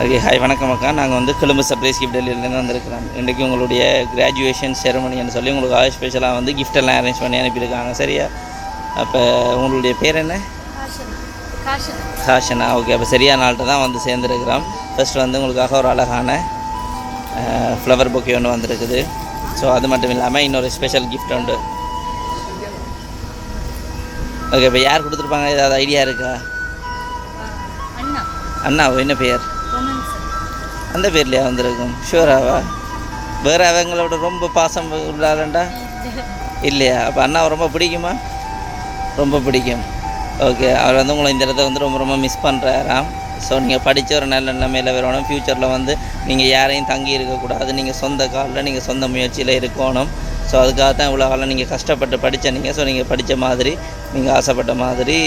Okay, hi, வணக்கம் அக்கா. நாங்கள் வந்து கொழும்பு சர்ப்ரைஸ் கிஃப்ட் டெலிவரிலேருந்து வந்திருக்கிறோம். இன்றைக்கி உங்களுடைய கிராஜுவேஷன் செரமனின்னு சொல்லி உங்களுக்கு ஸ்பெஷலாக வந்து கிஃப்டெல்லாம் அரேஞ்ச் பண்ணி அனுப்பியிருக்காங்க. சரியா? அப்போ உங்களுடைய பேர் என்ன? காஷனா. ஓகே, அப்போ சரியான நாள்கிட்ட தான் வந்து சேர்ந்துருக்கிறோம். ஃபஸ்ட்டு வந்து உங்களுக்காக ஒரு அழகான ஃப்ளவர் பொக்கே ஒன்று வந்திருக்குது. ஸோ அது மட்டும் இல்லாமல் இன்னொரு ஸ்பெஷல் கிஃப்ட் உண்டு. ஓகே, இப்போ யார் கொடுத்துருப்பாங்க, ஏதாவது ஐடியா இருக்கா? அண்ணாவோ? என்ன பேர்? அந்த பேர்லையா வந்திருக்கும்? ஷூராவா? வேறு அவங்களோட ரொம்ப பாசம் உள்ளாரண்டா இல்லையா? அப்போ அண்ணாவை ரொம்ப பிடிக்குமா? ரொம்ப பிடிக்கும். ஓகே, அவர் வந்து உங்களை இந்த இடத்த வந்து ரொம்ப ரொம்ப மிஸ் பண்ணுறாராம். ஸோ நீங்கள் படித்த ஒரு நல்ல நிலைமையில் வரணும். ஃப்யூச்சரில் வந்து நீங்கள் யாரையும் தங்கி இருக்கக்கூடாது. நீங்கள் சொந்த காலில் நீங்கள் சொந்த முயற்சியில் இருக்கணும். ஸோ அதுக்காக தான் இவ்வளோ காலம் நீங்கள் கஷ்டப்பட்டு படித்த நீங்கள். ஸோ நீங்கள் படித்த மாதிரி, நீங்கள் ஆசைப்பட்ட மாதிரி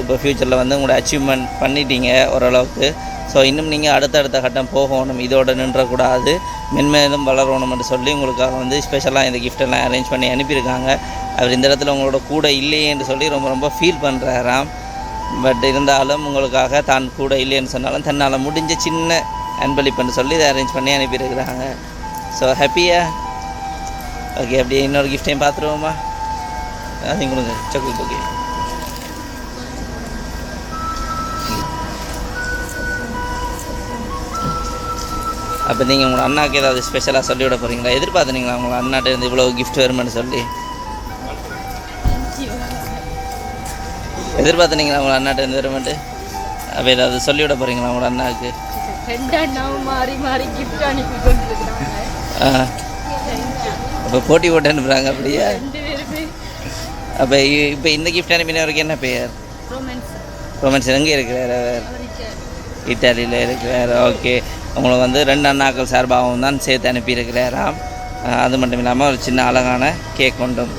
இப்போ ஃப்யூச்சரில் வந்து உங்களோட அச்சீவ்மெண்ட் பண்ணிட்டீங்க ஓரளவுக்கு. ஸோ இன்னும் நீங்கள் அடுத்தடுத்த கட்டம் போகணும், இதோடு நின்றக்கூடாது, மென்மேலும் வளரணும்னு சொல்லி உங்களுக்காக வந்து ஸ்பெஷலாக இந்த கிஃப்டெல்லாம் அரேஞ்ச் பண்ணி அனுப்பியிருக்காங்க. அவர் இந்த இடத்துல உங்களோட கூட இல்லையேன்னு சொல்லி ரொம்ப ரொம்ப ஃபீல் பண்ணுறாராம். பட் இருந்தாலும் உங்களுக்காக தான் கூட இல்லைன்னு சொன்னாலும் தன்னால் முடிஞ்ச சின்ன அன்பளிப்புன்னு சொல்லி இதை அரேஞ்ச் பண்ணி அனுப்பியிருக்கிறாங்க. ஸோ ஹாப்பியா? ஓகே, அப்படியே இன்னொரு கிஃப்டையும் பார்த்துருவோமா? அதையும் கொடுங்க. Chocolate okay. அப்போ நீங்கள் உங்களோட அண்ணாவுக்கு ஏதாவது ஸ்பெஷலாக சொல்லிவிட போகிறீங்களா? எதிர்பார்த்துனீங்களா உங்களை அண்ணாட்ட இருந்து இவ்வளோ கிஃப்ட் வருமென்னு சொல்லி? எதிர்பார்த்துனீங்களா உங்களை அண்ணாட்ட இருந்து வருமென்ட்டு? அப்போ ஏதாவது சொல்லிவிட போகிறீங்களா உங்களோட அண்ணாவுக்கு? அப்போ போட்டி போட்டு அனுப்புகிறாங்க அப்படியா? அப்போ இப்போ இந்த கிஃப்ட் அனுப்பினவருக்கு என்ன பெயர்? ரொமான்ஸ். எங்கே இருக்கிறார் அவர்? இட்டாலியில் இருக்கிறார். ஓகே, உங்களுக்கு வந்து 2 அண்ணாக்கள் சார்பாகவும் தான் சேர்த்து அனுப்பியிருக்கிறாராம். அது மட்டும் இல்லாமல் ஒரு சின்ன அழகான கேக் கொண்டும்.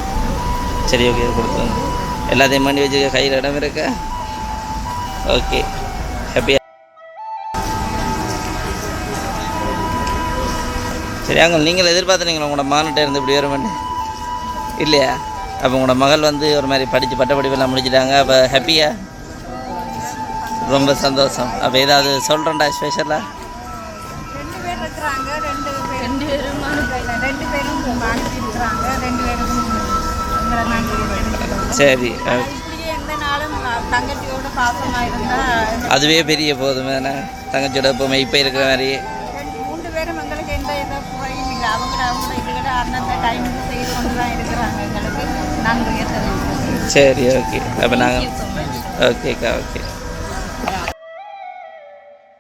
சரி, ஓகே, கொடுத்துருங்க. எல்லாத்தையும் பண்ணி வச்சுக்க, கையில் இடம் இருக்க. ஓகே, ஹாப்பியாக. சரி, அங்கே நீங்கள் எதிர்பார்த்துனீங்களா உங்களோட மகன்கிட்ட இருந்து இப்படி வருமென்னு? இல்லையா? அப்போ உங்களோட மகள் வந்து ஒரு மாதிரி படித்து பட்டப்படிப்பெல்லாம் முடிச்சிட்டாங்க. அப்போ ஹாப்பியா? ரொம்ப சந்தோஷம். அப்போ ஏதாவது சொல்கிறேன்டா ஸ்பெஷலாக? சரி, அதுவே பெரிய போதும் தானே தங்கச்சியோட எப்போவுமே இப்போ இருக்கிற மாதிரி. சரி, ஓகே. அப்போ நாங்கள் ஓகேக்கா. ஓகே.